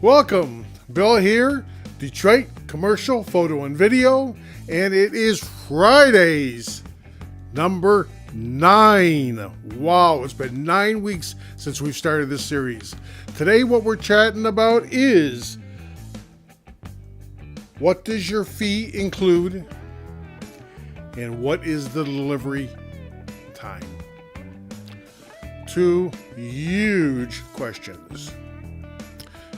Welcome, Bill here, Detroit Commercial Photo and Video, and it is Fridays, number 9. Wow, it's been 9 weeks since we've started this series. Today what we're chatting about is, what does your fee include, and what is the delivery time? Two huge questions.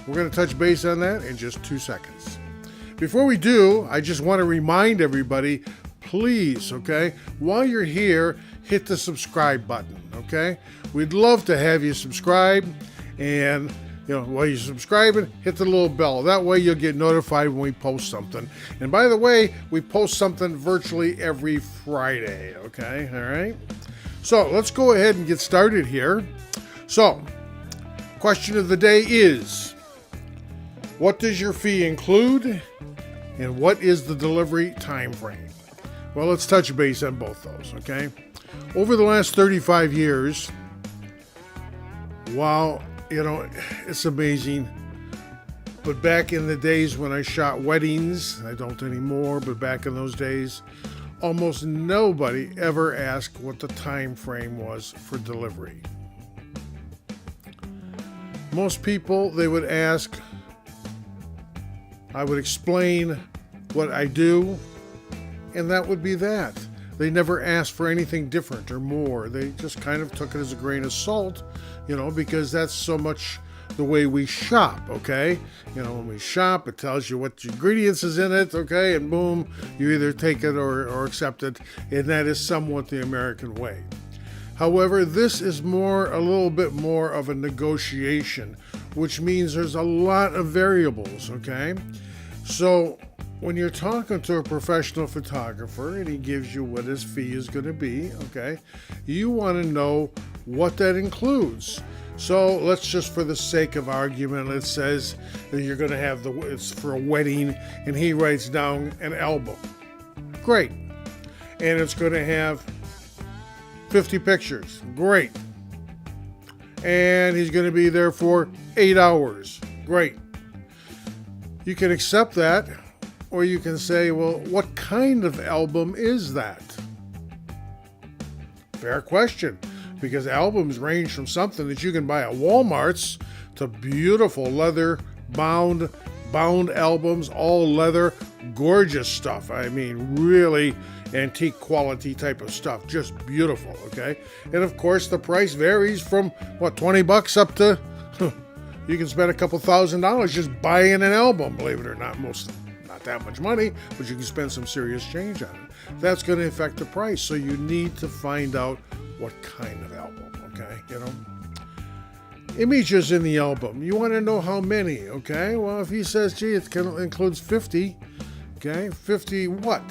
We're going to touch base on that in just 2 seconds. Before we do, I just want to remind everybody, please, okay, while you're here, hit the subscribe button, okay? We'd love to have you subscribe, and while you're subscribing, hit the little bell. That way you'll get notified when we post something. And by the way, we post something virtually every Friday, okay? All right? So let's go ahead and get started here. So, question of the day is, what does your fee include, and what is the delivery time frame? Well, let's touch base on both those, okay? Over the last 35 years, wow, it's amazing. But back in the days when I shot weddings, I don't anymore, but back in those days, almost nobody ever asked what the time frame was for delivery. Most people, they would ask, I would explain what I do, and that would be that. They never asked for anything different or more. They just kind of took it as a grain of salt, because that's so much the way we shop, okay? When we shop, it tells you what ingredients is in it, okay? And boom, you either take it or accept it, and that is somewhat the American way. However, this is a little bit more of a negotiation, which means there's a lot of variables, okay? So when you're talking to a professional photographer and he gives you what his fee is going to be, okay, you want to know what that includes. So let's just, for the sake of argument, it says that you're going to have it's for a wedding, and he writes down an album. Great. And it's going to have 50 pictures. Great. And he's going to be there for 8 hours. Great. You can accept that, or you can say, well, what kind of album is that? Fair question, because albums range from something that you can buy at Walmart's to beautiful leather bound albums, all leather, gorgeous stuff. I mean, really antique quality type of stuff, just beautiful, okay? And of course, the price varies from, $20 up to, you can spend a couple $1,000s just buying an album, believe it or not. Not that much money, but you can spend some serious change on it. That's going to affect the price, so you need to find out what kind of album, okay? Images in the album. You want to know how many, okay? Well, if he says, gee, it includes 50, okay? 50 what?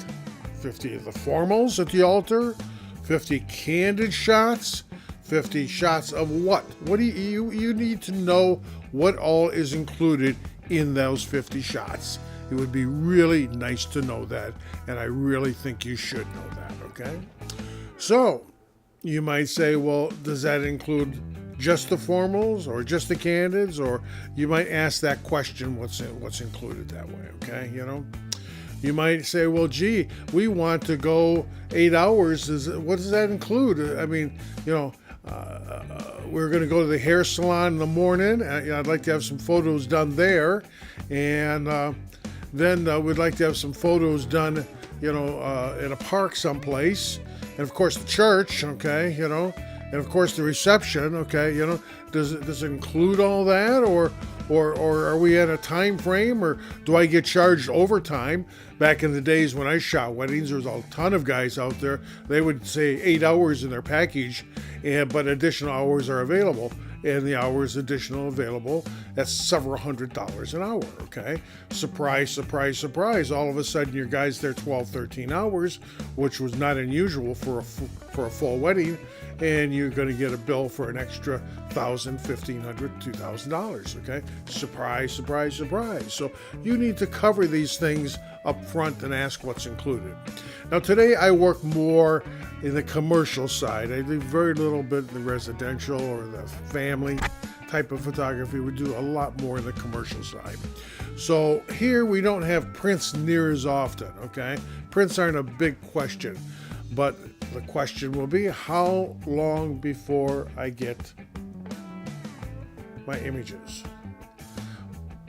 50 of the formals at the altar? 50 candid shots? 50 shots of what? What do you need to know what all is included in those 50 shots. It would be really nice to know that, and I really think you should know that, okay? So, you might say, well, does that include just the formals or just the candids? Or you might ask that question, what's included that way, okay? You might say, well, gee, we want to go 8 hours. What does that include? I mean, we're going to go to the hair salon in the morning. I'd like to have some photos done there. And then we'd like to have some photos done, in a park someplace. And, of course, the church, okay, and, of course, the reception, okay, does it include all that? Or are we at a time frame, or do I get charged overtime? Back in the days when I shot weddings, there was a ton of guys out there. They would say 8 hours in their package, but additional hours are available. And the hours additional available, that's several $100s an hour, okay? Surprise, surprise, surprise. All of a sudden, your guy's there 12, 13 hours, which was not unusual for a full wedding, and you're going to get a bill for an extra $1,000, $1,500, $2,000, okay? Surprise, surprise, surprise. So you need to cover these things up front and ask what's included. Now, today I work more in the commercial side. I do very little bit in the residential or the family type of photography. We do a lot more in the commercial side. So here we don't have prints near as often, okay? Prints aren't a big question, but the question will be, how long before I get my images?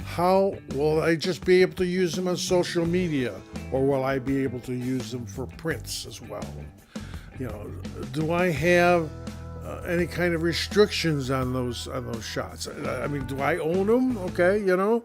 How will I just be able to use them on social media, or will I be able to use them for prints as well? You know, do I have any kind of restrictions on those shots? I mean, do I own them? Okay, you know,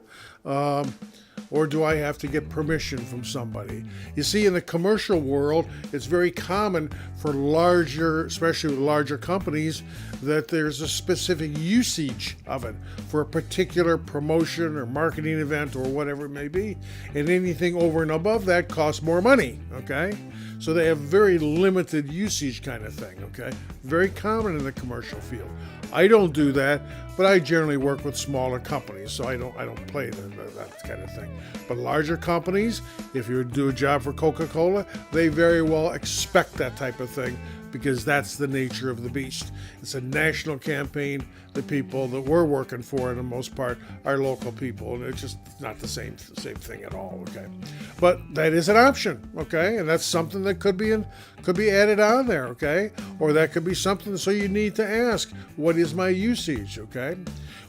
or do I have to get permission from somebody? You see, in the commercial world, it's very common for larger, especially with larger companies, that there's a specific usage of it for a particular promotion or marketing event or whatever it may be. And anything over and above that costs more money, okay? So they have very limited usage kind of thing, okay? Very common in the commercial field. I don't do that, but I generally work with smaller companies, so I don't play that kind of thing. But larger companies, if you do a job for Coca-Cola, they very well expect that type of thing, because that's the nature of the beast. It's a national campaign. The people that we're working for, in the most part, are local people, and it's just not the same thing at all. Okay, but that is an option. Okay, and that's something that could be added on there. Okay, or that could be something. So you need to ask, what is my usage? Okay,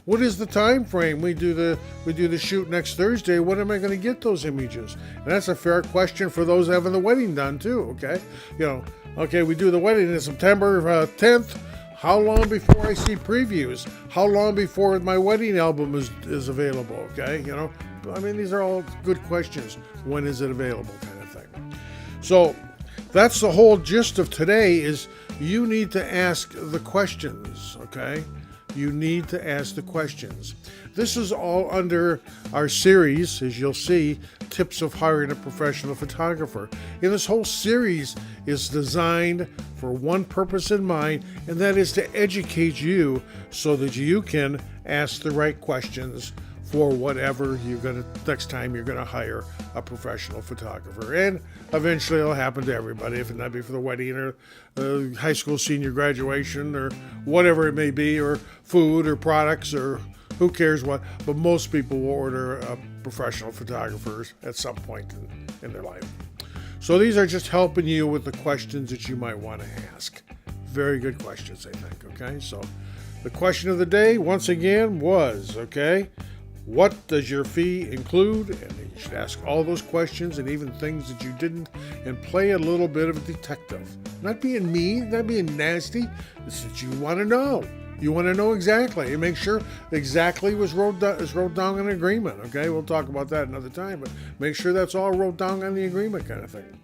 what is the time frame? We do the shoot next Thursday. When am I going to get those images? And that's a fair question for those having the wedding done too. Okay, you know. Okay, we do the wedding in September 10th. How long before I see previews? How long before my wedding album is available? Okay, you know, I mean, these are all good questions. When is it available, kind of thing. So that's the whole gist of today, is you need to ask the questions, okay? You need to ask the questions. This is all under our series, as you'll see, Tips of Hiring a Professional Photographer. And this whole series is designed for one purpose in mind, and that is to educate you so that you can ask the right questions for whatever next time you're gonna hire a professional photographer. And eventually it'll happen to everybody, if it not be for the wedding or high school senior graduation or whatever it may be, or food or products or who cares what. But most people will order professional photographers at some point in their life. So these are just helping you with the questions that you might want to ask. Very good questions, I think, okay? So the question of the day, once again, was, okay, what does your fee include? And you should ask all those questions, and even things that you didn't, and play a little bit of a detective. Not being mean, not being nasty. It's that you want to know. You want to know exactly, and make sure exactly is wrote down in an agreement. Okay, we'll talk about that another time, but make sure that's all wrote down on the agreement, kind of thing.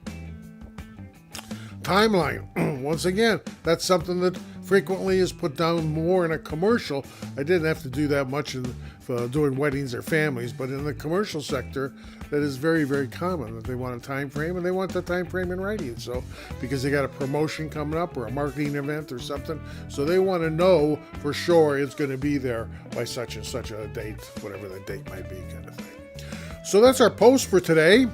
Timeline. Once again, that's something that frequently is put down more in a commercial. I didn't have to do that much for doing weddings or families, but in the commercial sector, that is very, very common, that they want a time frame, and they want the time frame in writing. So, because they got a promotion coming up or a marketing event or something, so they want to know for sure it's going to be there by such and such a date, whatever the date might be, kind of thing. So that's our post for today.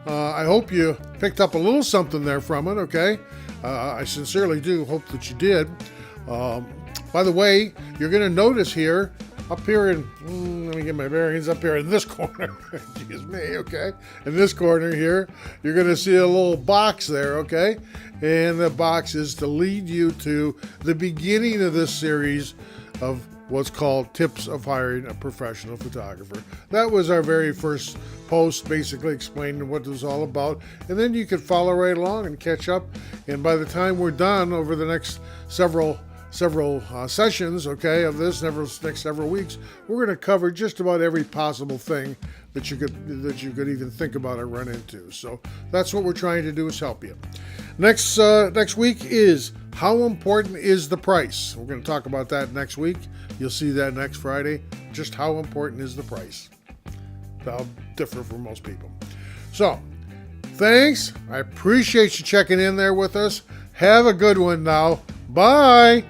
I hope you picked up a little something there from it, okay? I sincerely do hope that you did. By the way, you're going to notice here, up here in, let me get my bearings, up here in this corner, excuse me, okay? In this corner here, you're going to see a little box there, okay? And the box is to lead you to the beginning of this series of what's called Tips of Hiring a Professional Photographer. That was our very first post, basically explaining what it was all about. And then you could follow right along and catch up. And by the time we're done over the next several sessions, okay, of this next several weeks, we're going to cover just about every possible thing that you could even think about or run into. So that's what we're trying to do, is help you. Next week is how important is the price. We're going to talk about that next week. You'll see that next Friday. Just how important is the price. That'll differ for most people. So, thanks. I appreciate you checking in there with us. Have a good one now. Bye.